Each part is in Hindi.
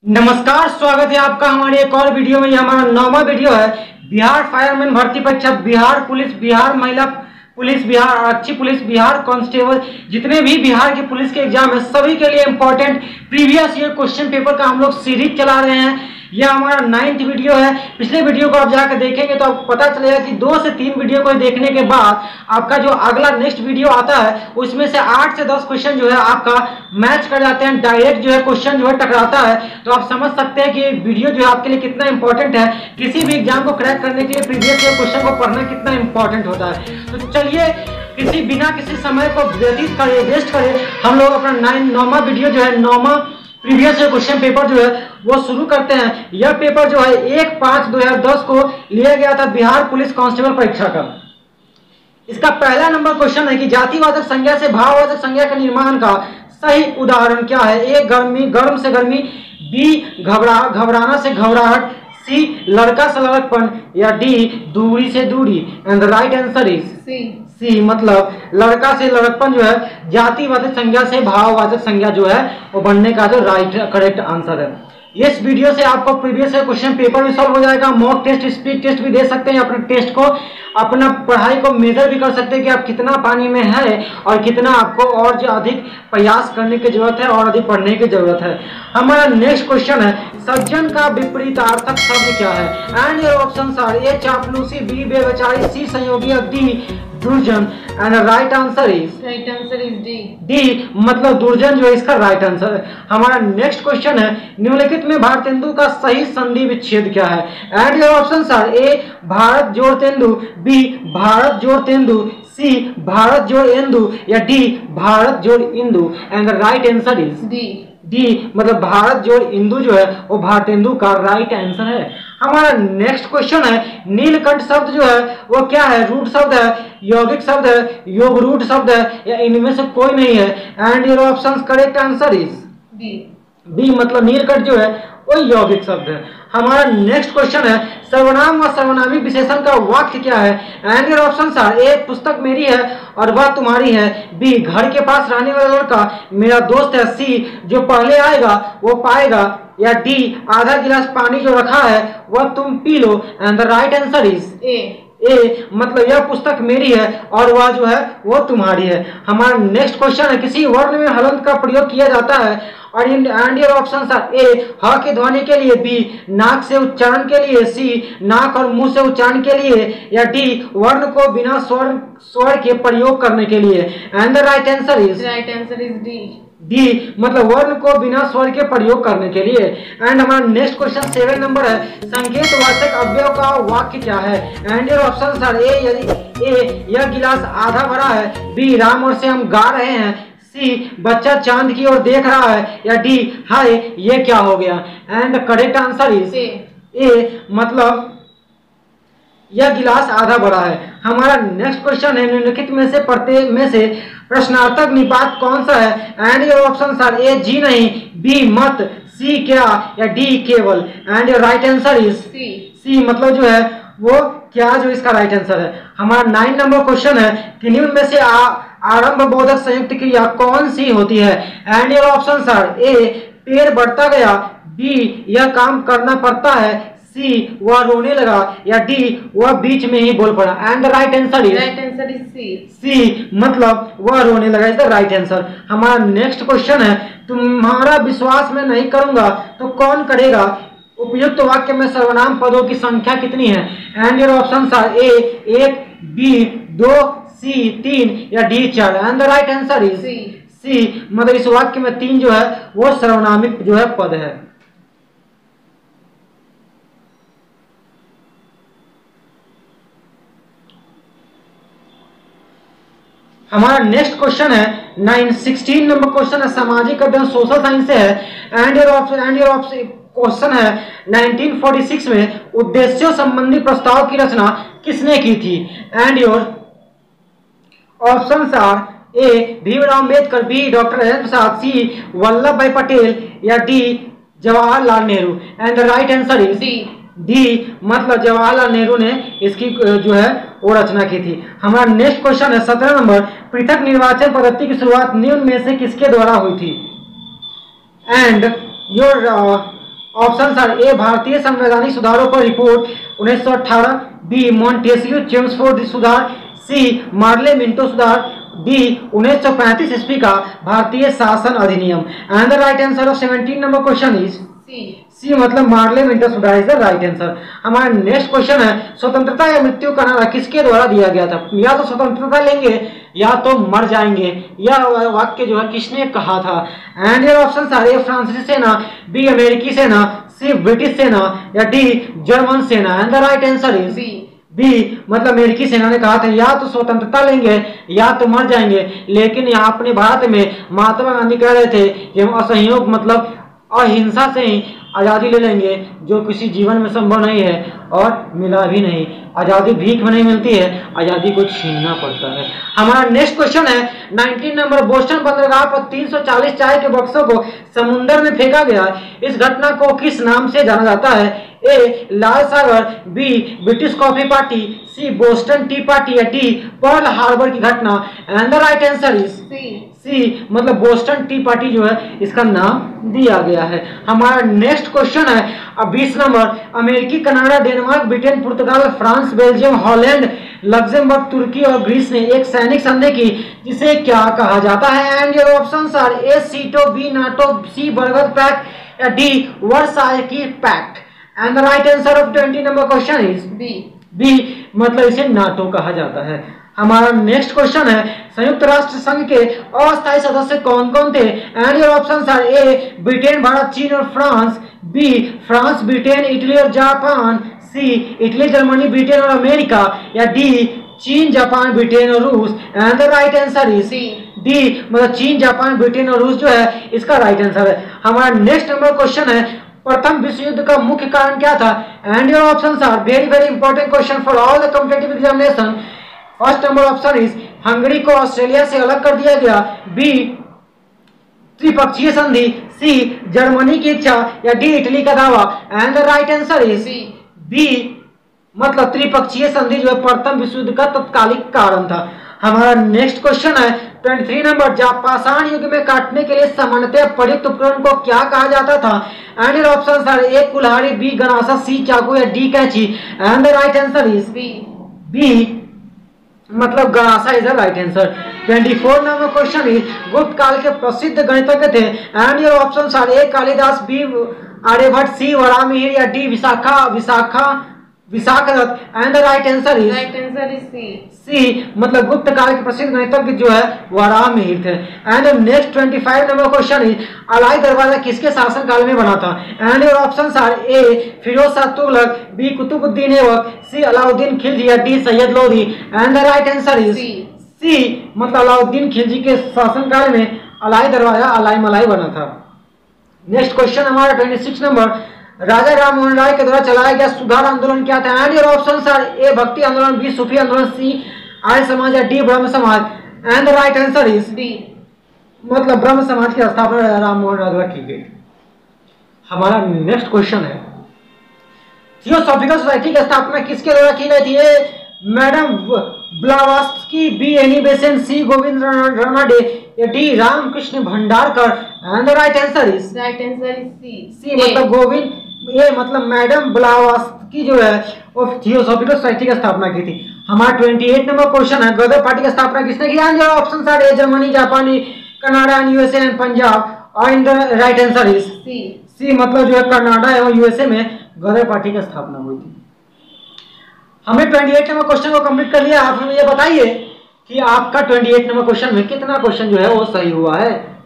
नमस्कार, स्वागत है आपका हमारे एक और वीडियो में। ये हमारा 9वां वीडियो है। बिहार फायरमैन भर्ती परीक्षा, बिहार पुलिस, बिहार महिला पुलिस, बिहार आरक्षी पुलिस, बिहार कांस्टेबल, जितने भी बिहार की पुलिस के एग्जाम है सभी के लिए important previous year question paper का हम लोग सीरीज चला रहे हैं। यह हमारा 9th वीडियो है। पिछले वीडियो को आप जाकर देखेंगे तो आपको पता चलेगा कि 2 से 3 वीडियो को देखने के बाद आपका जो अगला नेक्स्ट वीडियो आता है उसमें से 8 से 10 क्वेश्चन जो है आपका मैच कर जाते हैं, डायरेक्ट जो है क्वेश्चन जो है टकराता है। तो आप समझ सकते हैं कि वीडियो जो है आपके लिए कितना इंपॉर्टेंट है। किसी भी एग्जाम को क्रैक करने के लिए प्रीवियस ईयर क्वेश्चन को पढ़ना कितना इंपॉर्टेंट होता है। तो चलिए किसी समय को व्यतीत करे, वेस्ट करे, हम लोग अपना 9वां वीडियो जो है 9वां प्रीवियस ईयर क्वेश्चन पेपर जो है वो शुरू करते हैं। यह पेपर जो है 1/5/2010 को लिया गया था बिहार पुलिस कांस्टेबल परीक्षा का। इसका पहला नंबर क्वेश्चन है कि जातिवाचक संज्ञा से भाववाचक संज्ञा के निर्माण का सही उदाहरण क्या है। ए गर्म से गर्मी, बी घबराना से घबराहट, सी लड़का से लड़कपन, या डी दूरी से दूरी। And the right answer is C, मतलब लड़का से लड़कपन जो है जातिवाचक संज्ञा से भाववाचक संज्ञा जो है वो बनने का जो करेक्ट आंसर है। इस वीडियो से आपको प्रीवियस क्वेश्चन पेपर भी सॉल्व हो जाएगा, मॉक टेस्ट, स्पीड टेस्ट भी दे सकते हैं। अपने टेस्ट को, अपना पढ़ाई को मेजर भी कर सकते हैं कि आप कितना पानी में है और कितना आपको और जो अधिक प्रयास करने की जरूरत है और अधिक पढ़ने की जरूरत है। हमारा नेक्स्ट क्वेश्चन है सज्जन का विपरीतार्थक शब्द क्या है। एंड योर ऑप्शंस आर ए चापलूसी, बी बेविचारी, सी संयोगी, डी दुर्जन। And right answer is D, मतलब दुर्जन जो है इसका राइट आंसर है। हमारा नेक्स्ट क्वेश्चन है निम्नलिखित में भारतेंदु का सही संधि विच्छेद क्या है। एंड योर ऑप्शंस आर ए भारत जोड़ तेंदु, बी भारत जोड़ तेंदु, सी भारत जोड़ इंदु, या डी भारत जोड़ Indu. And right answer is D, मतलब भारत जोड़ इंदु जो है वो भारतेंदु का राइट आंसर है। हमारा नेक्स्ट क्वेश्चन है नीलकंठ शब्द जो है वो क्या है। रूट शब्द है, यौगिक शब्द है, योग रूट शब्द है, या इनमें से कोई नहीं है। And your options correct answer is B, मतलब नीलकंठ जो है वो यौगिक शब्द है। हमारा नेक्स्ट क्वेश्चन है सर्वनाम व सर्वनामी विशेषण का वाक्य क्या है। एंड योर ऑप्शंस आर ए पुस्तक मेरी है और वह तुम्हारी है, बी घर के पास रहने वाला लड़का मेरा दोस्त है, सी जो पहले आएगा वो पाएगा, या डी आधा गिलास पानी जो रखा है वह तुम P low. And the right answer is A, मतलब यह पुस्तक मेरी है और वह जो है वो तुम्हारी है। हमारा नेक्स्ट क्वेश्चन है किसी वर्ण में हलंत का प्रयोग किया जाता है। और एंड योर ऑप्शंस आर ए ह के ध्वनि के लिए, बी नाक से उच्चारण के लिए, सी नाक और मुंह से उच्चारण के लिए, या डी वर्ण को बिना स्वर के प्रयोग करने के लिए। And the right answer is D, मतलब वर्ण को बिना स्वर के प्रयोग करने के लिए। एंड हमारा नेक्स्ट क्वेश्चन 7 नंबर है संकेतवाचक अव्यय का वाक्य क्या है। एंड योर ऑप्शंस आर ए यह गिलास आधा भरा है, बी राम और श्याम गा रहे हैं, सी बच्चा चांद की ओर देख रहा है, या डी हाय ये क्या हो गया। And the correct answer is A, मतलब यह गिलास आधा भरा है। हमारा नेक्स्ट क्वेश्चन है निम्नलिखित में से प्रत्येक में से प्रश्नार्थक निपात कौन सा है। And your options are A जी नहीं, बी मत, सी क्या, या डी केवल। And your right answer is C, मतलब जो है वो क्या जो इसका राइट आंसर है। हमारा 9 नंबर क्वेश्चन है कि निम्न में से आरंभ बोधक संयुक्त क्रिया कौन सी होती है। एंड योर ऑप्शंस आर ए पेड़ बढ़ता गया, बी यह काम करना पड़ता है, सी वह रोने लगा, या डी वह बीच में ही बोल पड़ा। And the right answer is C, मतलब वह रोने लगा इज द राइट आंसर। हमारा नेक्स्ट क्वेश्चन है तुम्हारा विश्वास मैं नहीं करूंगा तो कौन करेगा। उपयुक्त वाक्य में सर्वनाम पदों की संख्या कितनी है। And your options are A 1, B 2, C 3, या D 4। And the right answer is C, मतलब इस वाक्य में 3 जो है वो सर्वनामिक जो है पद है। हमारा नेक्स्ट क्वेश्चन है 16 नंबर क्वेश्चन है सामाजिक अध्ययन सोशल साइंस से है। एंड योर क्वेश्चन है 1946 में उद्देश्यों संबंधी प्रस्ताव की रचना किसने की थी। And your options are A Bhimrao Ambedkar, B doctor Rajendra Prasad, C Vallabhbhai Patel, या D Jawaharlal Nehru. And the right answer is D, मतलब जवाहरलाल नेहरू ने इसकी जो है वो रचना की थी। हमारा नेक्स्ट क्वेश्चन है 17 नंबर पृथक निर्वाचन पद्धति की शुरुआत निम्न में से किसके द्वारा हुई थी। एंड योर ऑप्शन आर ए भारतीय संवैधानिक सुधारों पर रिपोर्ट 1918, बी मॉन्टेस्क्यू चेम्सफोर्ड सुधार, सी मार्ले मिंटो सुधार, डी 1935 ईस्वी का भारतीय शासन अधिनियम। And the right answer of 17 number question is C मतलब मार्ले मिंटो सुधार इज द राइट आंसर। हमारा नेक्स्ट क्वेश्चन है स्वतंत्रता या मृत्यु का नारा किसके द्वारा दिया गया था? या तो स्वतंत्रता लेंगे या तो मर जाएंगे, यह वाक्य जो है किसने कहा था? And your option are A फ्रांसीसी सेना, बी अमेरिकी सेना, सी ब्रिटिश सेना या डी जर्मन सेना। And the right answer is B मतलब अमेरिकी सेना ने कहा था या तो स्वतंत्रता लेंगे या तो मर जाएंगे। लेकिन यहाँ अपने भारत में महात्मा गांधी कह रहे थे कि हम असहयोग मतलब अहिंसा से ही आज़ादी ले लेंगे, जो किसी जीवन में संभव नहीं है और मिला भी नहीं। आज़ादी भीख में नहीं मिलती है, आज़ादी को छीनना पड़ता है। हमारा नेक्स्ट क्वेश्चन है 19 नंबर, बोस्टन बंदरगाह पर 340 चाय के बक्सों को समुद्र में फेंका गया। इस घटना को किस नाम से जाना जाता है? ए लाल सागर, B British coffee party, C Boston tea party या डी पर्ल हार्बर की घटना। And the right answer is C मतलब बोस्टन टी पार्टी जो है इसका नाम दिया गया है। हमारा नेक्स्ट क्वेश्चन है 20 नंबर, अमेरिकी, कनाडा, डेनमार्क, ब्रिटेन, पुर्तगाल, फ्रांस, बेल्जियम, हॉलैंड, लग्जमबर्ग, तुर्की और ग्रीस ने एक सैनिक संधि की जिसे क्या कहा जाता है? And your options are A SEATO, B NATO, C Baghdad pact या डी वर्साय की पैक्ट। And the right answer of 20 number question is B मतलब इसे नाटो कहा जाता है। हमारा नेक्स्ट क्वेश्चन है संयुक्त राष्ट्र संघ के अस्थायी सदस्य कौन कौन थे? And your options are A Britain, Bharat, चीन और France, B France, Britain, Italy और Japan, C Italy, Germany, Britain और अमेरिका या डी चीन, जापान, ब्रिटेन और रूस। And the right answer is D मतलब चीन, जापान, ब्रिटेन और रूस जो है इसका राइट आंसर है। हमारा नेक्स्ट नंबर क्वेश्चन है प्रथम विश्व युद्ध का मुख्य कारण क्या था? And your options are very very important question for all the competitive examination. First number option is Hungary को ऑस्ट्रेलिया से अलग कर दिया गया, बी त्रिपक्षीय संधि, सी जर्मनी की इच्छा या डी इटली का दावा। And the right answer is B मतलब त्रिपक्षीय संधि जो है प्रथम विश्व युद्ध का तत्कालिक कारण था। हमारा नेक्स्ट क्वेश्चन है 23 नंबर, पाषाण युग में काटने के लिए सामान्यतः प्रयुक्त उपकरण को क्या कहा जाता था? And your options are A कुल्हाड़ी, बी गनासा, सी चाकू या डी कैंची। And the right answer is B मतलब गणासा is the right answer. 24 number question is गुप्त काल के प्रसिद्ध गणितज्ञ थे। And your options are A Kalidas, B Aryabhata, C Varahamihira या D Vishakhadatta. And the right answer is C मतलब गुप्त काल के प्रसिद्ध गणितज्ञ जो है वराहमिहिर थे। And next 25 number question is Alai Darwaza किसके शासन काल में बना था? And your options are A Firoz Shah Tughlaq, B Qutbuddin Aibak, C Alauddin Khilji या D Sayyid Lodi. And the right answer is C मतलब अलाउद्दीन खिलजी के शासन काल में अलाई दरवाजा अलाई मलाई बना था। नेक्स्ट क्वेश्चन हमारा 26 नंबर, राजा राम मोहन राय के द्वारा चलाया गया सुधार आंदोलन क्या था? एंड योर ऑप्शंस आर ए भक्ति आंदोलन, बी सूफी आंदोलन, सी आर्य समाज या डी ब्रह्म समाज। And the right answer is D मतलब ब्रह्म समाज की स्थापना राजा राम मोहन राय द्वारा की गई। हमारा नेक्स्ट क्वेश्चन है थियोसॉफिकल सोसाइटी की स्थापना किसके द्वारा की गई थी? A madam Blavatsky, B Annie Besant, C Govind Ranade या D Ramakrishna Bhandarkar. And the right answer is C मतलब गोविंद ये मतलब मैडम ब्लावात्स्की जो है वो थियोसॉफिकल सोसाइटी की स्थापना की थी। हमारा 28 नंबर क्वेश्चन है गदर पार्टी की स्थापना किसने की? And your options are A Germany, जापानी, Canada and USA and Punjab. और the right answer is C मतलब जो है कनाडा एवं यूएसए में गदर पार्टी की स्थापना हुई थी। हमने 28 नंबर क्वेश्चन को कंप्लीट कर लिया। आप हमें ये बताइए कि आपका 28 नंबर क्वेश्चन में कितना क्वेश्चन जो है वो सही हुआ है।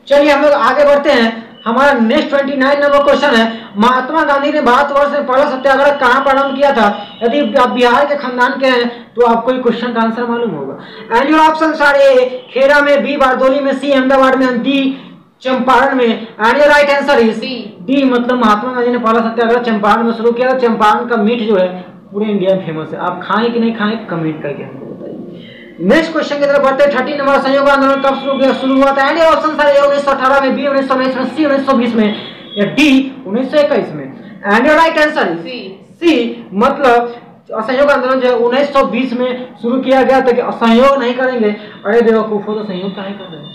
चलिए हम लोग आगे बढ़ते हैं। हमारा नेक्स्ट 29 नंबर क्वेश्चन है महात्मा गांधी ने भारतवर्ष में पहला सत्याग्रह कहां प्रारंभ किया था? यदि आप बिहार के खानदान के हैं तो आपको क्वेश्चन का आंसर मालूम होगा। एंड योर ऑप्शंस आर ए खेड़ा में, बी बारदोली में, सी अहमदाबाद में, डी चंपारण में। And your right answer is D मतलब महात्मा गांधी ने पहला सत्याग्रह चंपारण में शुरू किया था। चंपारण का मीट जो है पूरे इंडिया में फेमस है। आप खाएं कि नहीं खाएं कमेंट करके हमको बताइए। नेक्स्ट क्वेश्चन की तरफ बढ़ते हैं। 30 नंबर, संयोग आंदोलन कब शुरू हुआ था? एंड योर ऑप्शंस आर ए 1918 में, बी 1919 में, सी 1920 में या डी 1921 में। And your right answer is C मतलब असहयोग आंदोलन जो है 1920 में शुरू किया गया था। कि असहयोग नहीं करेंगे, अरे बेवकूफो तो सहयोग काहे कर रहे हैं।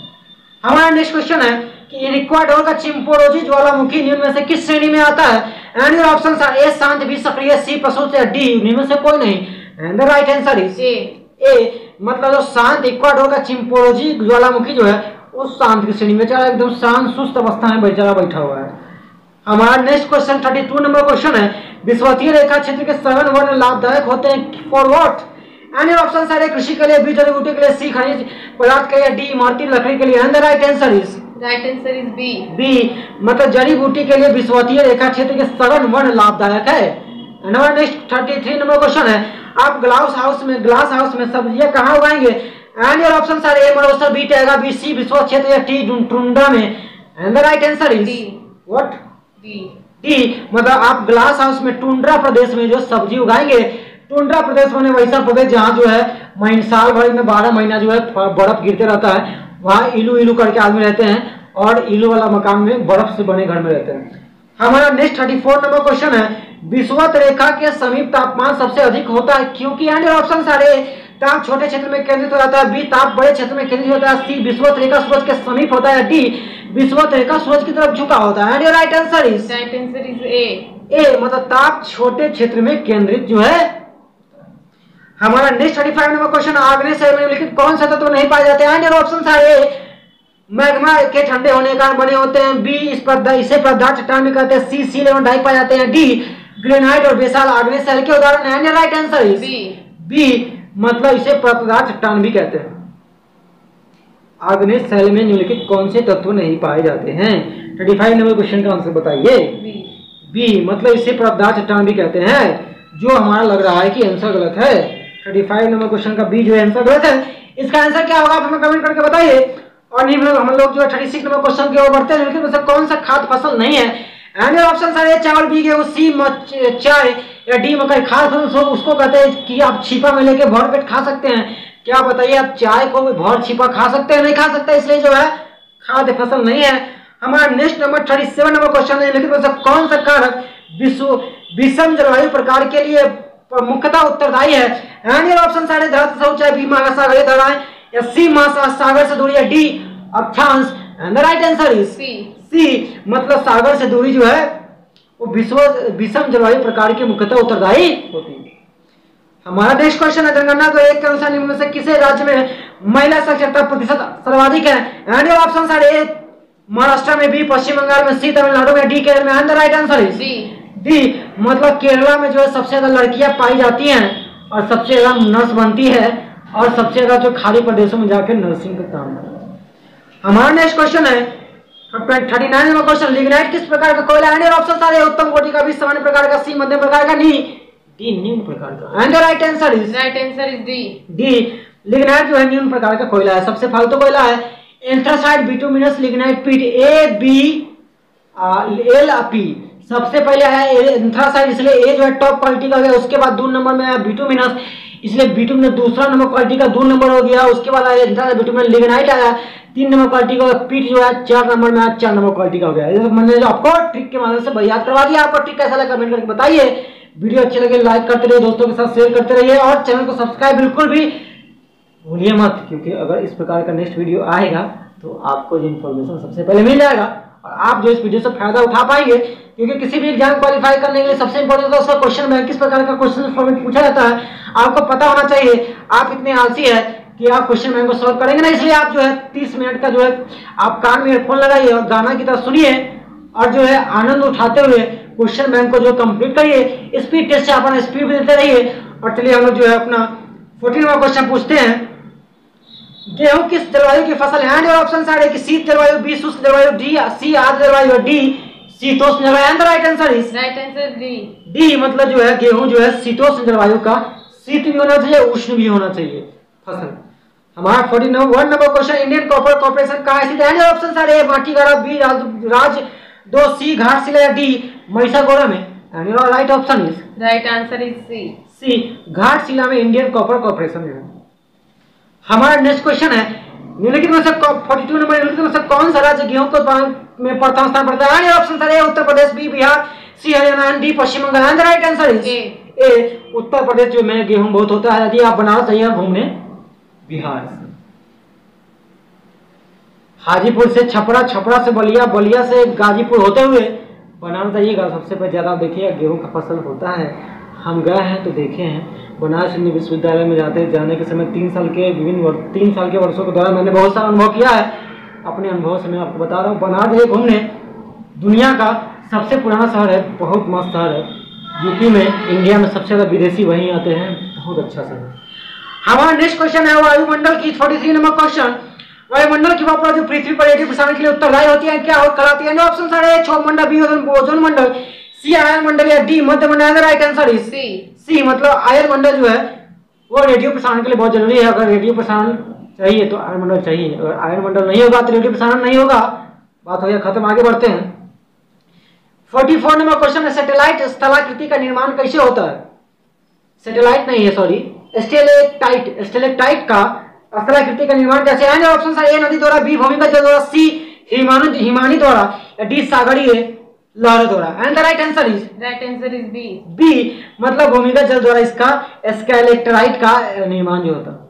हमारा नेक्स्ट क्वेश्चन है कि रिक्वायर्ड होगा चिंपोरोजी ज्वालामुखी निम्न में से किस श्रेणी में आता है? एंड योर ऑप्शंस आर ए शांत बी सक्रिय, सी प्रसूत या डी निम्न में से कोई नहीं। And the right answer is A मतलब जो शांत रिक्वायर्ड होगा चिंपोरोजी ज्वालामुखी जो है उस शांत की श्रेणी में, एकदम शांत सुस्त अवस्था में बेचारा बैठा हुआ है। हमारा नेक्स्ट क्वेश्चन 32 नंबर क्वेश्चन है, विषुवतीय रेखा क्षेत्र के 7 वर्ण लाभदायक होते हैं for what? And your options are A कृषि के लिए, बी जड़ी बूटी के लिए, सी खनिज पदार्थ के लिए, डी इमारती लकड़ी के लिए। And the right answer is B मतलब जड़ी बूटी के लिए विषुवतीय रेखा क्षेत्र के 7 वर्ण लाभदायक है। एंड हमारा नेक्स्ट 33 नंबर क्वेश्चन है, आप ग्लास हाउस में सब्जियां कहाँ उगाएंगे? And your options are A मरोसर, बी टैगा, बी सी विश्व क्षेत्र या टी टुंड्रा में। And the right answer is what? D मतलब आप ग्लास हाउस में टुंड्रा प्रदेश में जो सब्जी उगाएंगे। टुंड्रा प्रदेश माने वैसा प्रदेश जहाँ जो है साल भर में 12 महीना जो है बर्फ गिरते रहता है, वहाँ इलू इलू करके आदमी रहते हैं और इलू वाला मकान में बर्फ से बने घर में रहते हैं। हमारा नेक्स्ट 34 नंबर क्वेश्चन है, विषुवत रेखा के समीप तापमान सबसे अधिक होता है क्योंकि? एंड योर ऑप्शंस आर ए ताप छोटे क्षेत्र में केंद्रित हो जाता है, बी ताप बड़े क्षेत्र में केंद्रित होता है, सी विषुवत रेखा सूरज के समीप होता है, डी विषुवत रेखा सूरज की तरफ झुका होता है। And your right answer is A मतलब ताप छोटे क्षेत्र में केंद्रित जो है। हमारा नेक्स्ट 35 नंबर क्वेश्चन, आग्नेय शैल में निम्नलिखित कौन सा तत्व नहीं पाए जाते? And your options are A magma के ठंडे होने के कारण बने होते हैं, बी इसे पदार्थ चट्टान भी कहते हैं, सी सील डाई पाए जाते हैं, डी ग्रेनाइट और बेसाल आग्नेय शैल के उदाहरण। And your right answer is B मतलब इसे पदार्थ चट्टान भी कहते हैं। आग्नेय शैल में निम्नलिखित कौन से तत्व नहीं पाए जाते हैं? 35 नंबर क्वेश्चन का आंसर बताइए। बी मतलब इसे पदार्थ चट्टान भी कहते हैं, जो हमारा लग रहा है कि आंसर गलत है। 35 नंबर क्वेश्चन का बी जो है आंसर गलत है। इसका आंसर क्या होगा आप हमें कमेंट करके बताइए। और हम लोग जो है 36 नंबर क्वेश्चन की ओर बढ़ते हैं, लेकिन उसमें कौन सा खाद्य फसल नहीं है? एंड ऑप्शन है चावल, बी गेहूं, सी चाय या डी मकई। खाद्य फसल उसको कहते हैं कि आप छिपा में लेके भर पेट खा सकते हैं। क्या बताइए, आप चाय को भर छिपा खा सकते हैं? नहीं खा सकते, इसलिए जो है खाद्य फसल नहीं है। हमारा नेक्स्ट नंबर 37 नंबर क्वेश्चन है, लेकिन कौन सा कारक विषम जलवायु प्रकार के लिए मुख्यतः उत्तरदायी है? एंड ऑप्शन सारे धरती से ऊंचाई, बी महासागरीय दबाएं या सी महासागर से दूरी या डी अक्षांश। And the right answer is C मतलब सागर से दूरी जो है वो विषम जलवायु प्रकार के मुख्यतः उत्तरदायी होती है। हमारा नेक्स्ट क्वेश्चन है, जनगणना 2001 के अनुसार निम्न में से किसे राज्य में महिला साक्षरता प्रतिशत सर्वाधिक है? एंड ऑप्शन सारे ए महाराष्ट्र में, बी पश्चिम बंगाल में, सी तमिलनाडु में, डी केरल में। And the right answer is D मतलब केरला में जो है सबसे ज्यादा लड़कियां पाई जाती हैं और सबसे ज्यादा नर्स बनती है और सबसे ज्यादा जो खाड़ी प्रदेशों में जाकर नर्सिंग का काम करती है। हमारा नेक्स्ट क्वेश्चन है 39 नंबर क्वेश्चन, लिग्नाइट किस प्रकार का कोयला? एंड ऑप्शन सारे उत्तम कोटि का, बी सामान्य प्रकार का, सी मध्यम प्रकार का, डी निम्न प्रकार का। And the right answer is D lignite जो है निम्न प्रकार का कोयला है, सबसे फालतू कोयला है। एंथ्रासाइट, बिटुमिनस, लिग्नाइट, पीट, ए बी एल पी। सबसे पहले है एंथ्रासाइट, इसलिए ए जो है टॉप क्वालिटी का हो गया। उसके बाद 2 नंबर में है बिटुमिनस, इसलिए बिटुमिनस दूसरा नंबर क्वालिटी का 2 नंबर हो गया। उसके बाद आया एंथ्रासाइट, बिटुमिनस, लिग्नाइट आया 3 नंबर क्वालिटी का। पीट जो है 4 नंबर में आया, 4 नंबर क्वालिटी का हो गया। मैंने जो आपको ट्रिक के माध्यम से याद करवा दिया। आपको ट्रिक कैसा लगा कमेंट करके बताइए। वीडियो अच्छे लगे लाइक करते रहिए, दोस्तों के साथ शेयर करते रहिए और चैनल को सब्सक्राइब बिल्कुल भी भूलिए मत, क्योंकि अगर इस प्रकार का नेक्स्ट वीडियो आएगा तो आपको जो इन्फॉर्मेशन सबसे पहले मिल जाएगा और आप जो इस वीडियो से फायदा उठा पाएंगे। क्योंकि किसी भी एग्जाम क्वालिफाई करने के लिए सबसे इंपॉर्टेंट है उसका क्वेश्चन बैंक, किस प्रकार का क्वेश्चन फॉर्मेट पूछा जाता है आपको पता होना चाहिए। आप इतने आलसी है कि आप क्वेश्चन बैंक को सॉल्व करेंगे ना, इसलिए आप जो है 30 मिनट का जो है आप कान में हेडफोन लगाइए और गाना की तरह सुनिए और जो है आनंद उठाते हुए क्वेश्चन बैंक को जो कंप्लीट करिए। स्पीड टेस्ट से अपना स्पीड भी देते रहिए। और चलिए हम लोग जो है अपना 14वां क्वेश्चन पूछते हैं, गेहूं किस जलवायु की फसल है? एंड ऑप्शन सारे कि शीत जलवायु, बी शुष्क जलवायु, डी सी आर्द्र जलवायु, डी शीतोष्ण जलवायु। And right answer is D मतलब जो है गेहूं जो है शीतोष्ण जलवायु का, शीत भी होना चाहिए उष्ण भी होना चाहिए फसल। हमारा 41 number question, Indian copper corporation कहाँ स्थित है? एंड ऑप्शन सारे माटीगाड़ा, बी राज 2, सी घाटशिला या डी महिसागौड़ा में। And your right option is right answer is C Ghatshila में इंडियन कॉपर कॉर्पोरेशन है। हमारा नेक्स्ट क्वेश्चन है, निम्नलिखित में से 42 नंबर निम्नलिखित में से कौन सा राज्य गेहूं को में प्रथम स्थान पर है? ऑप्शन सारे Uttar Pradesh, B Bihar, C Haryana, D Paschim Bengal. And right answer is A Uttar Pradesh जो में गेहूं बहुत होता है। यदि आप बनारस जाइए घूमने बिहार से। हाजीपुर से छपरा, छपरा से बलिया, बलिया से गाजीपुर होते हुए बनारस जाइएगा। सबसे पहले ज़्यादा देखिए गेहूं का फसल होता है। हम गए हैं तो देखे हैं। बनारस हिंदू विश्वविद्यालय में जाने के समय 3 साल के वर्षों के दौरान मैंने बहुत सारा अनुभव किया है। अपने अनुभव से मैं आपको बता रहा हूँ। बनारस जाइए घूमने, दुनिया का सबसे पुराना शहर है, बहुत मस्त शहर है। यूपी में, इंडिया में सबसे ज़्यादा विदेशी वहीं आते हैं। बहुत अच्छा शहर। हमारा नेक्स्ट क्वेश्चन है वायुमंडल की 43 नंबर क्वेश्चन। वायुमंडल की वापस जो पृथ्वी पर रेडियो प्रसारण के लिए उत्तरदायी होती है, क्या और कहलाती है? ऑप्शन सारे ए क्षोभ मंडल, बी ओजोन मंडल, सी आयन मंडल या डी मध्य मंडल। राइट आंसर इज सी मतलब आयन मंडल जो है वो रेडियो प्रसारण के लिए बहुत जरूरी है। अगर रेडियो प्रसारण चाहिए तो आयन मंडल चाहिए, अगर आयन मंडल नहीं होगा तो रेडियो प्रसारण नहीं होगा। बात हो गया खत्म, आगे बढ़ते हैं। 44 नंबर क्वेश्चन है सैटेलाइट स्थलाकृति का निर्माण कैसे होता है? सैटेलाइट नहीं है, सॉरी, स्टेलेक्टाइट का स्थलाकृति का निर्माण कैसे है? ऑप्शन ए नदी द्वारा, बी भूमिगत जल द्वारा, सी हिमानी द्वारा या डी सागरीय लहरों द्वारा। And the right answer is B मतलब भूमिगत जल द्वारा इसका स्टेलेक्टाइट का निर्माण जो होता है।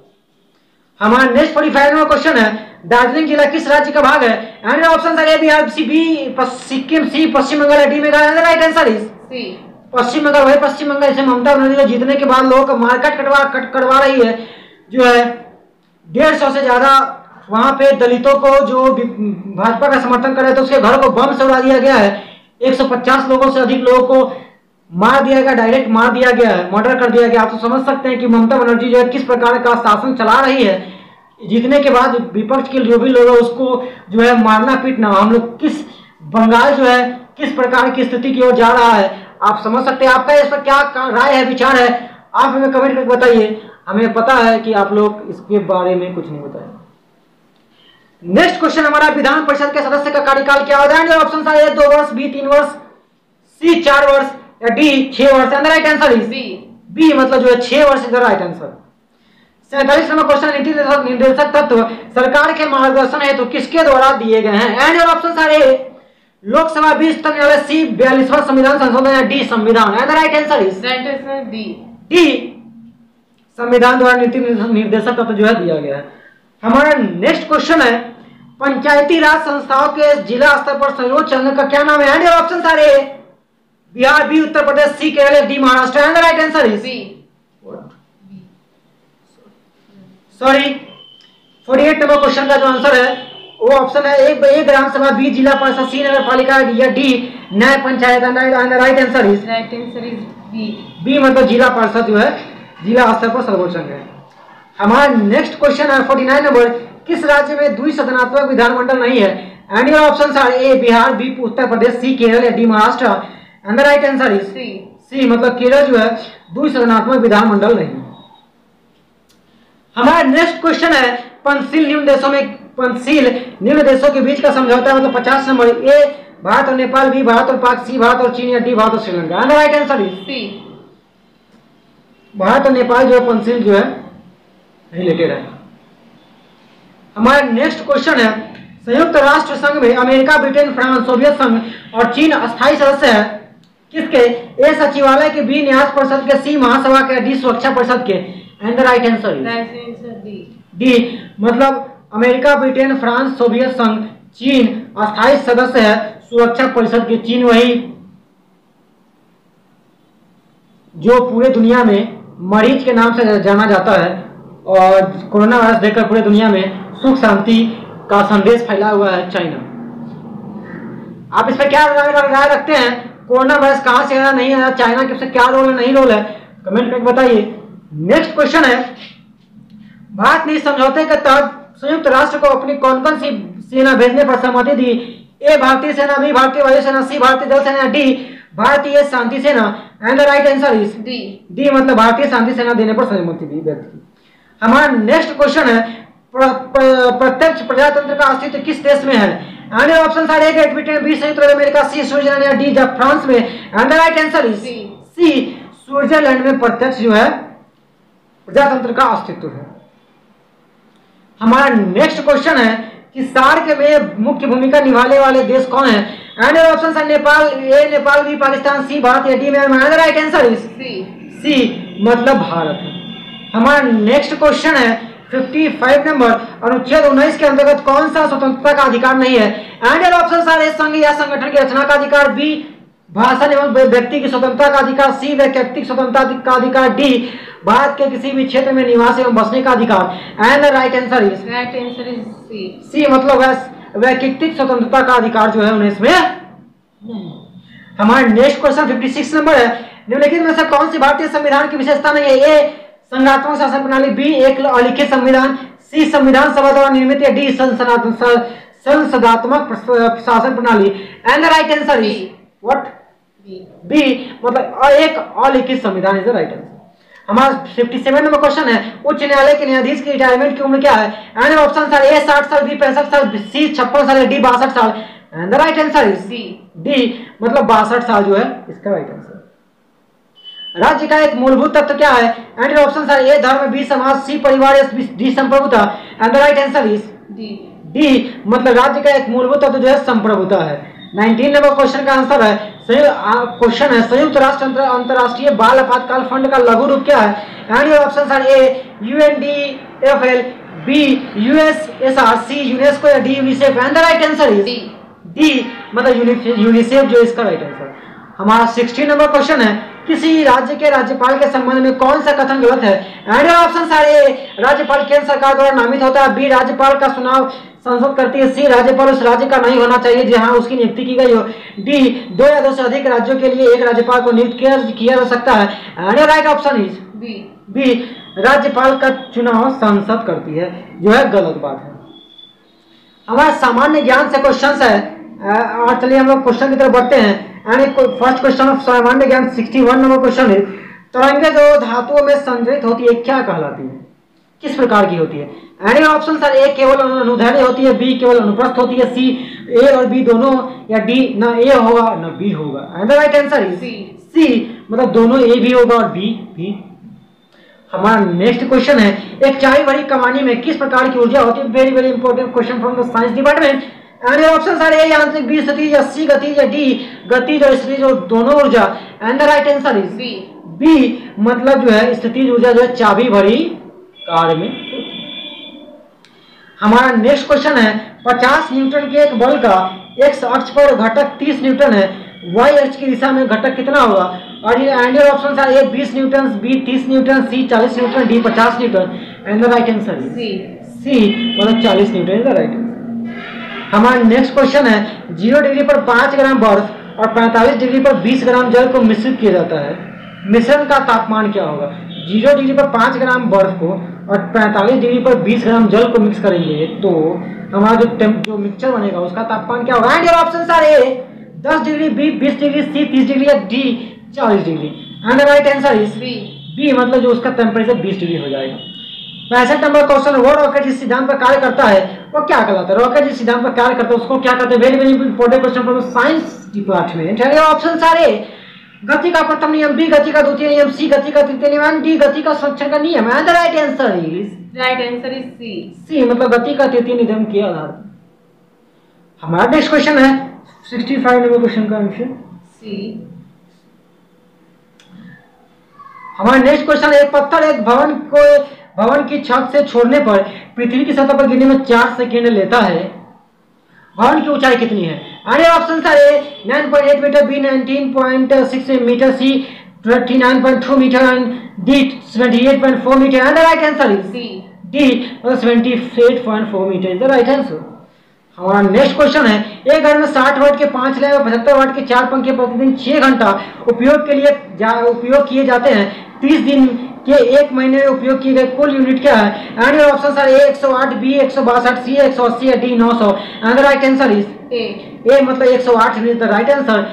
हमारा नेक्स्ट 45 नंबर क्वेश्चन है दार्जिलिंग जिला किस राज्य का भाग है? And option A Bihar, C B Sikkim, C Paschim Bengal, D Meghalaya. And the right answer is C Paschim Bengal. वही पश्चिम बंगाल से ममता बनर्जी जीतने के बाद लोगों को मारकाट करवा रही है, जो है 150 से ज्यादा वहां पे दलितों को जो भाजपा का समर्थन कर रहे थे उसके घरों को बम से उड़ा दिया गया है। 150 लोगों से अधिक लोगों को मार दिया गया, डायरेक्ट मार दिया गया है, मर्डर कर दिया गया। आप तो समझ सकते हैं कि ममता बनर्जी जो है किस प्रकार का शासन चला रही है। जीतने के बाद विपक्ष के जो भी लोग हैं उसको जो है मारना पीटना, हम लोग किस बंगाल जो है किस प्रकार की स्थिति की ओर जा रहा है आप समझ सकते हैं। आपका इस पर क्या राय है, विचार है, आप हमें कमेंट करके बताइए। हमें पता है कि आप लोग इसके बारे में कुछ नहीं बताए। नेक्स्ट क्वेश्चन हमारा विधान परिषद के सदस्य का कार्यकाल क्या होता है? ऑप्शन ए 2 वर्ष, बी 3 वर्ष, सी 4 वर्ष या डी 6 वर्ष। And the right answer is B मतलब जो है 6 वर्ष is the right answer. 47 number question नीति निर्देशक तत्व सरकार के मार्गदर्शन हेतु किसके द्वारा दिए गए हैं? And option A Lok Sabha, B उच्चतम न्यायालय, सी 42वां संविधान संशोधन या डी संविधान। And the right answer is D संविधान द्वारा नीति निर्देशक तत्व जो है दिया गया है। हमारा नेक्स्ट क्वेश्चन है पंचायती राज संस्थाओं के जिला स्तर पर सर्वोच्च अंग का क्या नाम है? एंड ऑप्शन सारे Bihar, B Uttar Pradesh, C Kerala, D Maharashtra. And the right answer is sorry 48 number question का जो आंसर है वो ऑप्शन है ए ग्राम सभा, बी जिला परिषद, सी नगर पालिका या डी न्याय panchayat. And the right answer is B मतलब जिला परिषद जो है जिला स्तर पर सर्वोच्च अंग है। हमारा नेक्स्ट क्वेश्चन है 49 नंबर किस राज्य में द्विसदनात्मक विधानमंडल नहीं है? And your options are A Bihar, B Uttar Pradesh, C Kerala या D Maharashtra. And the right answer is C मतलब केरल जो है द्विसदनात्मक विधानमंडल नहीं। हमारा नेक्स्ट क्वेश्चन है पंचशील निम्न देशों के बीच का समझौता मतलब 50 नंबर ए भारत और नेपाल, बी भारत और पाक, सी भारत और चीन या डी भारत और Sri Lanka. And the right answer is C Bharat और नेपाल जो है पंचशील जो है रिलेटेड है। हमारा नेक्स्ट क्वेश्चन है संयुक्त राष्ट्र संघ में अमेरिका, ब्रिटेन, फ्रांस, सोवियत संघ और चीन अस्थायी सदस्य है किसके? ए सचिवालय के, बी न्यास परिषद के, सी महासभा के, डी सुरक्षा परिषद के। And the right answer D मतलब अमेरिका, ब्रिटेन, फ्रांस, सोवियत संघ, चीन अस्थायी सदस्य है सुरक्षा परिषद के। चीन वही जो पूरे दुनिया में मरीज के नाम से जाना जाता है और कोरोना वायरस देखकर पूरे दुनिया में सुख शांति का संदेश फैला हुआ है चाइना। आप इस पर क्या राय रखते हैं? कोरोना वायरस कहां से आया, नहीं आया, चाइना के क्या रोल है, नहीं रोल है, कमेंट करके बताइए। नेक्स्ट क्वेश्चन है भारत ने इस समझौते के तहत संयुक्त राष्ट्र को अपनी कौन कौन सी सेना भेजने पर सहमति दी? ए भारतीय सेना, बी भारतीय वायुसेना, सी भारतीय जल सेना, डी भारतीय शांति सेना। And the right answer is D मतलब भारतीय शांति सेना देने पर सहमति दी व्यक्त की। हमारा नेक्स्ट क्वेश्चन है प्रत्यक्ष प्रजातंत्र का अस्तित्व किस देश में है? And option are A great Britain, B संयुक्त अरब अमेरिका, सी स्विट्जरलैंड या डी फ्रांस में। And the right answer is C Switzerland में प्रत्यक्ष जो है प्रजातंत्र का अस्तित्व है। हमारा नेक्स्ट क्वेश्चन है कि सार्क में मुख्य भूमिका निभाने वाले देश कौन है? एंड ऑप्शन है Nepal, A Nepal, B Pakistan, C Bharat या D Myanmar. Right answer is C मतलब भारत है। हमारा नेक्स्ट क्वेश्चन है 55 नंबर अनुच्छेद 19 के अंतर्गत कौन सा स्वतंत्रता का अधिकार नहीं है? एंड योर ऑप्शंस आर ए संघ या संगठन की रचना का अधिकार, बी भाषण एवं व्यक्ति की स्वतंत्रता का अधिकार, सी वैयक्तिक स्वतंत्रता का अधिकार, डी भारत के किसी भी क्षेत्र में निवास एवं बसने का अधिकार। And the right answer is C, मतलब वैयक्तिक स्वतंत्रता का अधिकार जो है उन्हें इसमें। हमारा नेक्स्ट क्वेश्चन 56 नंबर है, निम्नलिखित में से कौन सी भारतीय संविधान की विशेषता नहीं है? ए संघात्मक शासन प्रणाली, बी एक अलिखित संविधान, सी संविधान सभा द्वारा निर्मित, या डी संसदात्मक शासन प्रणाली। And the right answer is what? B, मतलब एक अलिखित संविधान इज द राइट आंसर। हमारा 57 नंबर क्वेश्चन है, उच्च न्यायालय के न्यायाधीश की रिटायरमेंट की उम्र क्या है? एंड ऑप्शन आर ए 60 साल, बी 65 साल, सी 56 साल, डी 62 साल। And the right answer is D, मतलब 62 साल जो है इसका राइट आंसर। राज्य का एक मूलभूत तत्व क्या है? एंड ऑप्शन आर ए धर्म, बी समाज, सी परिवार, डी संप्रभुता। And the right answer is D, मतलब राज्य का एक मूलभूत तत्व जो है संप्रभुता है। 19 नंबर क्वेश्चन का आंसर है, क्वेश्चन है संयुक्त राष्ट्र अंतरराष्ट्रीय बाल आपातकाल फंड का लघु रूप क्या है? And your options are A UNDFL, B USSR, C UNESCO, या D UNICEF. And the right answer is D, मतलब यूनिसेफ जो इसका राइट आंसर। हमारा 16 नंबर क्वेश्चन है, किसी राज्य के राज्यपाल के संबंध में कौन सा कथन गलत है? एंड ऑप्शन आर ए राज्यपाल केंद्र सरकार द्वारा नामित होता है, बी राज्यपाल का चुनाव संसद करती है, सी राज्यपाल उस राज्य का नहीं होना चाहिए जहां उसकी नियुक्ति की गई हो, डी 2 या 2 से अधिक राज्यों के लिए एक राज्यपाल को नियुक्त किया जा सकता है। And right option is B राज्यपाल का चुनाव संसद करती है, जो है गलत बात है। हमारा सामान्य ज्ञान से क्वेश्चन है, और चलिए हम लोग क्वेश्चन की तरफ बढ़ते हैं। फर्स्ट क्वेश्चन ऑफ सामान्य ज्ञान 61 नंबर क्वेश्चन है, तरंगे जो धातुओं में संचरित होती है क्या कहलाती है? किस प्रकार की होती है? एंड ऑप्शन सर ए केवल अनुदैर्ध्य होती है, बी केवल अनुप्रस्थ होती है, सी ए और बी दोनों, या डी ना ए होगा ना बी होगा। And the right answer is C, मतलब दोनों ए भी होगा और बी भी। हमारा नेक्स्ट क्वेश्चन है, एक चाबी भरी कमानी में किस प्रकार की ऊर्जा होती है? Very very important question from the science department. And option are A यांत्रिक, बी स्थिति, या सी गति, या डी गति और स्थिति जो दोनों ऊर्जा। And the right answer is B, मतलब जो है स्थिति ऊर्जा जो है चाबी भरी कार में। हमारा नेक्स्ट क्वेश्चन है, 50 न्यूटन के एक बल का एक्स अक्ष पर घटक 30 न्यूटन है, वाई अक्ष की दिशा में घटक कितना होगा? और ये and option are A 20 newton, B 30 newton, C 40 newton, D 50 newton. And the right answer C, मतलब 40 newton is the right answer. हमारा नेक्स्ट क्वेश्चन है, 0 डिग्री पर 5 ग्राम बर्फ और 45 डिग्री पर 20 ग्राम जल को मिश्रित किया जाता है, मिश्रण का तापमान क्या होगा? 0 डिग्री पर 5 ग्राम बर्फ को और 45 डिग्री पर 20 ग्राम जल को मिक्स करेंगे तो हमारा जो मिक्सचर बनेगा उसका तापमान क्या होगा? And your options are A 10 degree, B 20 degree, C 30 degree, या D 40 degree. And the right answer is B, मतलब जो उसका टेम्परेचर 20 डिग्री हो जाएगा। 65 नंबर क्वेश्चन, वो रॉकेट जिस सिद्धांत पर कार्य करता है वो क्या कहलाता है? रॉकेट जिस सिद्धांत पर कार्य करता है उसको क्या कहते हैं? Very very important question from science department. And your options are A गति का प्रथम नियम, बी गति का द्वितीय नियम, सी गति का तृतीय नियम, डी गति का संरक्षण का नियम। And the right answer is C, मतलब गति का तृतीय नियम के आधार। हमारा नेक्स्ट क्वेश्चन है 65 नंबर क्वेश्चन का आंसर सी। हमारा नेक्स्ट क्वेश्चन है, एक पत्थर एक भवन की छत से छोड़ने पर पृथ्वी की सतह पर गिरने में 4 सेकेंड लेता है, भवन की ऊंचाई कितनी है? And option are A 9.8 metre, B 19.6 metre, C 29.2 metre, and D 78.4 metre. And the right answer is D, 78.4 metre is the right answer. हमारा नेक्स्ट क्वेश्चन है, एक घर में 60 वाट के 5 लैंप, 75 वाट के 4 पंखे प्रतिदिन 6 घंटा उपयोग किए जाते हैं, 30 दिन के 1 महीने में उपयोग किए गए कुल यूनिट क्या है? And your options are A 108, B 162, C 180, या D 900। And the right answer is A, मतलब 108 इज द राइट आंसर।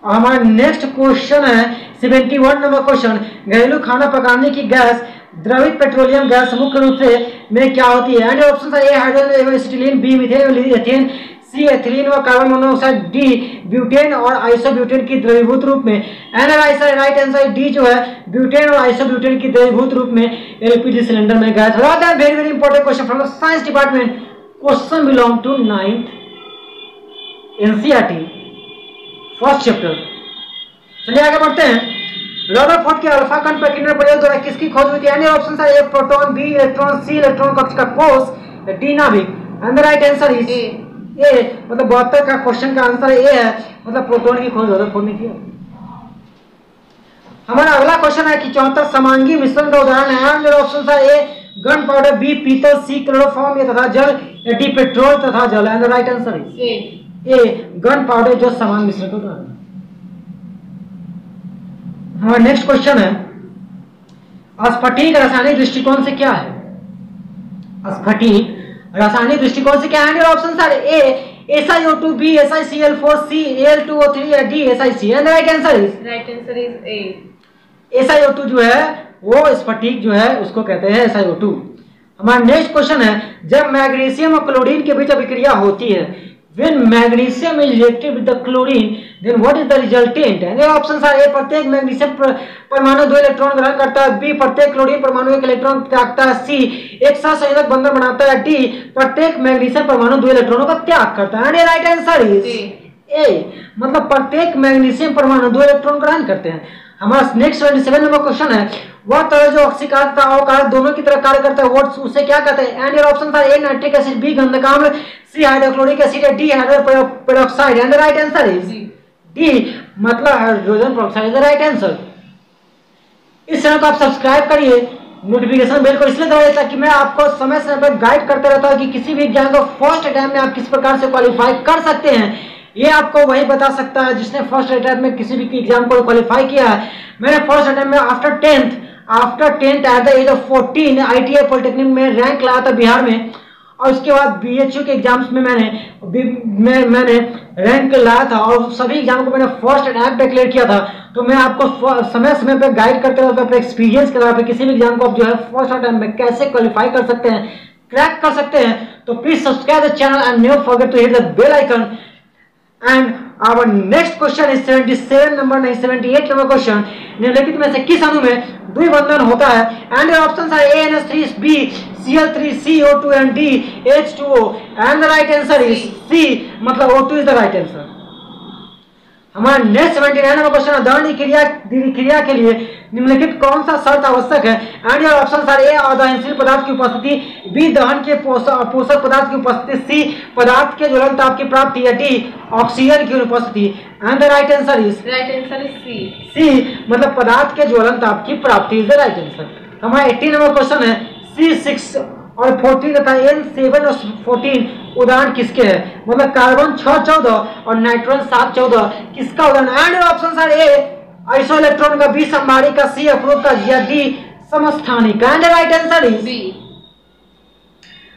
हमारा नेक्स्ट क्वेश्चन है 71 नंबर क्वेश्चन, घरेलू खाना पकाने की गैस द्रवित पेट्रोलियम गैस मुख्य रूप से में क्या होती है? एंड ऑप्शन है ए हाइड्रोजन एवं एसिटिलीन, बी मीथेन एवं एथेन, सी एथिलीन व कार्बन मोनोऑक्साइड, डी ब्यूटेन और आइसोब्यूटेन की द्रवीभूत रूप में। एंड राइट आंसर डी जो है ब्यूटेन और आइसोब्यूटेन की द्रवीभूत रूप में एलपीजी सिलेंडर में गैस होता है। Very very important question from the science department. Question belong to 9th NCERT first chapter. चलिए आगे बढ़ते हैं। रदरफोर्ड के अल्फा कण प्रकीर्णन प्रयोग द्वारा किसकी खोज हुई थी? एंड ऑप्शन है ए प्रोटॉन, बी इलेक्ट्रॉन, सी इलेक्ट्रॉन कक्ष का कोष, डी नाभिक। And the right answer is A. मतलब 72 का क्वेश्चन का आंसर ए है, मतलब प्रोटॉन की खोज रदरफोर्ड ने की। हमारा अगला क्वेश्चन है कि 74 समांगी मिश्रण का उदाहरण है। एंड ऑप्शन है ए गन पाउडर, बी पीतल, सी क्लोरोफॉर्म तथा जल, डी पेट्रोल तथा जल। And the right answer is a gun powder जो समान मिश्रण का उदाहरण है। हमारा नेक्स्ट क्वेश्चन है स्फटिक रासायनिक दृष्टिकोण से क्या है? स्फटिक रासायनिक दृष्टिकोण से क्या है? ऑप्शन है ए SiO2, B SiCl4, C Al2O3 या D SiC। And right answer is A. SiO2 जो है वो स्फटिक जो है उसको कहते हैं SiO2। हमारा नेक्स्ट क्वेश्चन है जब मैग्नीशियम और क्लोरीन के बीच अभिक्रिया होती है, when magnesium is reacted with the chlorine then what is the resultant? and the options are a प्रत्येक मैग्नीशियम परमाणु 2 इलेक्ट्रॉन ग्रहण करता है, बी प्रत्येक क्लोरीन परमाणु 1 इलेक्ट्रॉन त्यागता है, सी एक साथ संयोजक बंधन बनाता है, डी प्रत्येक मैग्नीशियम परमाणु 2 इलेक्ट्रॉनों का त्याग करता है। And right answer is A, मतलब प्रत्येक मैग्नीशियम परमाणु 2 इलेक्ट्रॉन ग्रहण करते हैं। हमारा नेक्स्ट 27 नंबर क्वेश्चन है वह तरल जो ऑक्सीकारक तथा अवकारक दोनों की तरह कार्य करता है वो उसे क्या कहते हैं? एंड योर ऑप्शन था ए नाइट्रिक एसिड, बी गंधकाम्ल, C hydrochloric acid, D hydrogen peroxide. And the right answer is D, मतलब hydrogen peroxide is the right answer. इस चैनल को आप सब्सक्राइब करिए, नोटिफिकेशन बेल को इसलिए दबाइए ताकि मैं आपको समय समय पर गाइड करते रहता हूं कि किसी भी एग्जाम को फर्स्ट अटेम्प्ट में आप किस प्रकार से क्वालिफाई कर सकते हैं। ये आपको वही बता सकता है जिसने फर्स्ट अटेम्प्ट में किसी भी एग्जाम को क्वालिफाई किया है। मैंने फर्स्ट अटेम्प्ट में after tenth at the age of 14 ITI polytechnic में रैंक लाया था बिहार में, और उसके बाद BHU के एग्जाम्स में मैंने रैंक लाया था और सभी एग्जाम को मैंने फर्स्ट अटेम्प्ट डिक्लेयर किया था। तो मैं आपको समय समय पर गाइड करते रहता हूं अपने एक्सपीरियंस के द्वारा किसी भी एग्जाम को आप जो है फर्स्ट अटेम्प्ट में कैसे क्वालिफाई कर सकते हैं, क्रैक कर सकते हैं। तो please subscribe the channel and never forget to hit the bell icon. And our next question is 77 number नहीं 78 नंबर क्वेश्चन। निम्नलिखित में से किस अणु में द्विबंधन होता है? And options are A NH3, B Cl3, C O2 and D H2O। And the right answer is C, मतलब O2 is the right answer. हमारा नेक्स्ट 79 नंबर क्वेश्चन है दहन क्रिया के लिए निम्नलिखित कौन सा शर्त आवश्यक है? एंड योर ऑप्शंस आर ए अदहनशील पदार्थ की उपस्थिति, बी दहन के पोषक पदार्थ की उपस्थिति, सी पदार्थ के ज्वलन ताप की प्राप्ति, या डी ऑक्सीजन की अनुपस्थिति। And the right answer is C, मतलब पदार्थ के ज्वलन ताप की प्राप्ति इज द राइट आंसर। हमारा 80 नंबर क्वेश्चन है C6 और 14 तथा N7 और 14 उदाहरण किसके हैं? मतलब कार्बन 614 और नाइट्रोजन 714 किसका उदाहरण? And options are A iso electron का, बी संभारी का, सी अफरोज का, या डी समस्थानिक। And right answer is B,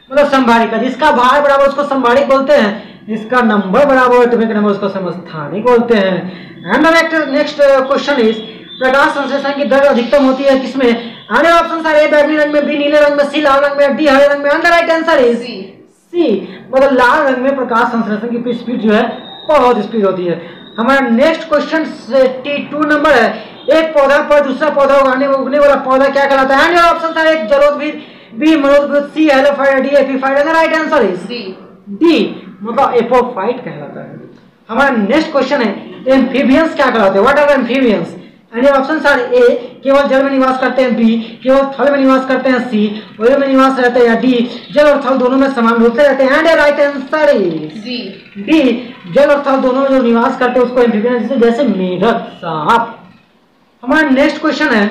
मतलब संभारी का, जिसका भार बराबर उसको संभारिक बोलते हैं, जिसका नंबर बराबर एटॉमिक नंबर उसको समस्थानिक बोलते हैं। एंड नेक्स्ट क्वेश्चन इज प्रकाश संश्लेषण की दर अधिकतम होती है किसमें? एंड ऑप्शंस आर ए बैगनी रंग में, बी नीले रंग में, सी लाल रंग में, डी हरे रंग में। And the right answer is C, मतलब लाल रंग में प्रकाश संश्लेषण की स्पीड जो है बहुत स्पीड होती है। हमारा नेक्स्ट क्वेश्चन 82 नंबर है एक पौधा पर दूसरा पौधा उगने वाला पौधा क्या कहलाता है? And your options are A जलोदभिद, बी मरोदभिद, C halophyte, D epiphyte. And the right answer is D, मतलब एपोफाइट कहलाता है। हमारा नेक्स्ट क्वेश्चन है एम्फीबियंस क्या कहलाते हैं? What are amphibians? And options are A केवल जल में निवास करते हैं, बी केवल थल में निवास करते हैं, सी वायु में निवास रहते हैं, या डी जल और थल दोनों में समान रूप से रहते हैं। And right answer is D, जल और थल दोनों में जो निवास करते हैं उसको एम्फीबियंस, जैसे मेढक, सांप। हमारा नेक्स्ट क्वेश्चन है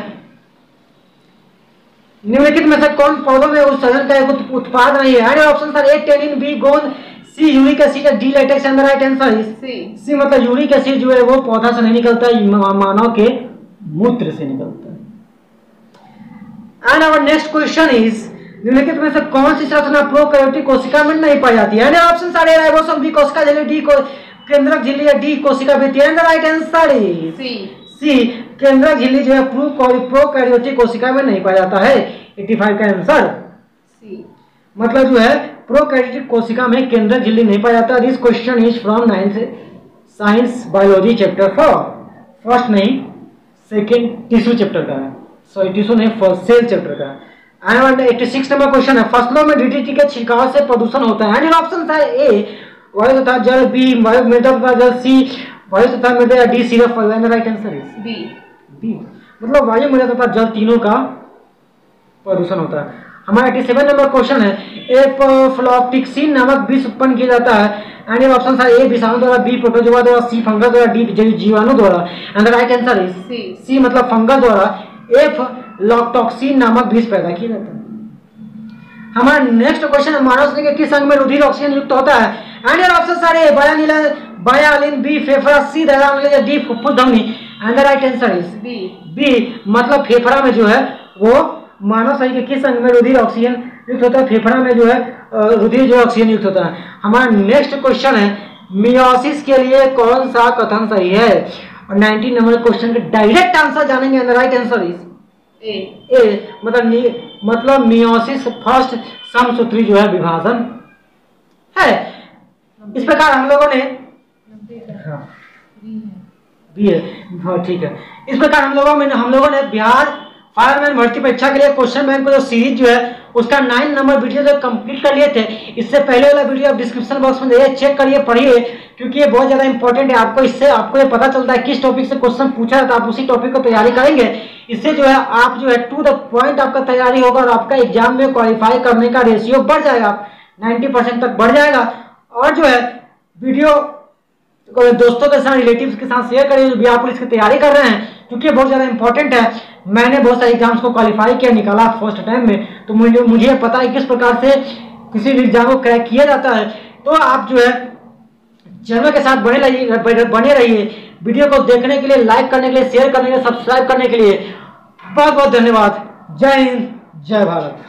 निम्नलिखित में से कौन पौधों में उत्सर्जन का एक उत्पाद नहीं है? And options are A tannin, B गोंद, C uric acid, D latex. And the right answer is C, मतलब यूरिक एसिड जो है वो पौधा से नहीं निकलता है, मानव के मूत्र से निकलता है। And our next question is निम्नलिखित में से कौन सी संरचना प्रोकैरियोटिक कोशिका में नहीं पाई जाती है? And options are A ribosome, B कोशिका झिल्ली, डी केंद्रक झिल्ली, या डी कोशिका भित्ति। And the right answer is C, केंद्रक झिल्ली जो है प्रोकैरियोटिक कोशिका में नहीं पाया जाता है। 85 का आंसर सी, मतलब जो है प्रोकैरियोटिक कोशिका में केंद्रक झिल्ली नहीं पाया जाता। This question is from 9th science biology chapter 4, first नहीं सेकंड टिश्यू चैप्टर का है, सॉरी टिश्यू नहीं फर्स्ट सेल चैप्टर का है। एंड 86 नंबर क्वेश्चन है फसलों में डीडीटी के छिड़काव से प्रदूषण होता है? एंड ऑप्शन है ए वायु तथा जल, बी वायु मृदा तथा जल, सी वायु तथा मृदा, या डी सिर्फ वायु। And right answer is B, मतलब वायु, मृदा तथा जल तीनों का प्रदूषण होता है। हमारा 87 नंबर क्वेश्चन है, एपोफ्लॉक्टिक्सिन नामक विष उत्पन्न किया जाता है। एंड योर ऑप्शन आर ए विषाणु द्वारा, बी प्रोटोजोआ द्वारा, सी फंगस द्वारा, डी जीवाणु द्वारा। And the right answer is C मतलब फंगस द्वारा एपोफ्लॉक्टोक्सिन नामक विष पैदा किया जाता है। हमारा नेक्स्ट क्वेश्चन है, मानव शरीर के किस अंग में रुधिर ऑक्सीजन युक्त होता है? And your option are A बायालिन, बी फेफड़ा, सी दलान, डी फुफ्फुस धमनी। And the right answer is B मतलब फेफड़ा में जो है वो मानव शरीर के किस अंग में रुधिर ऑक्सीजन युक्त होता है? फेफड़ा में जो है रुधिर जो ऑक्सीजन युक्त होता है। हमारा नेक्स्ट क्वेश्चन है, मियोसिस के लिए कौन सा कथन सही है? और 19 नंबर क्वेश्चन के डायरेक्ट आंसर जानेंगे। And the right answer is A मतलब मियोसिस फर्स्ट समसूत्री जो है विभाजन है। इस प्रकार हम लोगों ने बी है, हाँ ठीक है। इस प्रकार हम लोगों ने बिहार फायरमैन भर्ती परीक्षा के लिए क्वेश्चन बैंक को जो सीरीज जो है उसका 9 नंबर वीडियो जो कंप्लीट कर लिए थे। इससे पहले वाला वीडियो आप डिस्क्रिप्शन बॉक्स में जाइए, चेक करिए, पढ़िए, क्योंकि ये बहुत ज्यादा इंपॉर्टेंट है। आपको ये पता चलता है किस टॉपिक से क्वेश्चन पूछा है, तो आप उसी टॉपिक को तैयारी करेंगे। इससे जो है आप जो है टू द पॉइंट आपका तैयारी होगा और आपका एग्जाम में क्वालिफाई करने का रेशियो बढ़ जाएगा, 90% तक बढ़ जाएगा। और जो है वीडियो दोस्तों के साथ, रिलेटिव्स के साथ शेयर करें जो बिहार पुलिस की तैयारी कर रहे हैं, क्योंकि बहुत ज़्यादा इंपॉर्टेंट है। मैंने बहुत सारे एग्जाम्स को क्वालिफाई किया, निकाला फर्स्ट टाइम में, तो मुझे पता है किस प्रकार से किसी भी एग्जाम को क्रैक किया जाता है। तो आप जो है चैनल के साथ बने रहिए। वीडियो को देखने के लिए, लाइक करने के लिए, शेयर करने के लिए, सब्सक्राइब करने के लिए बहुत बहुत धन्यवाद। जय हिंद, जय भारत।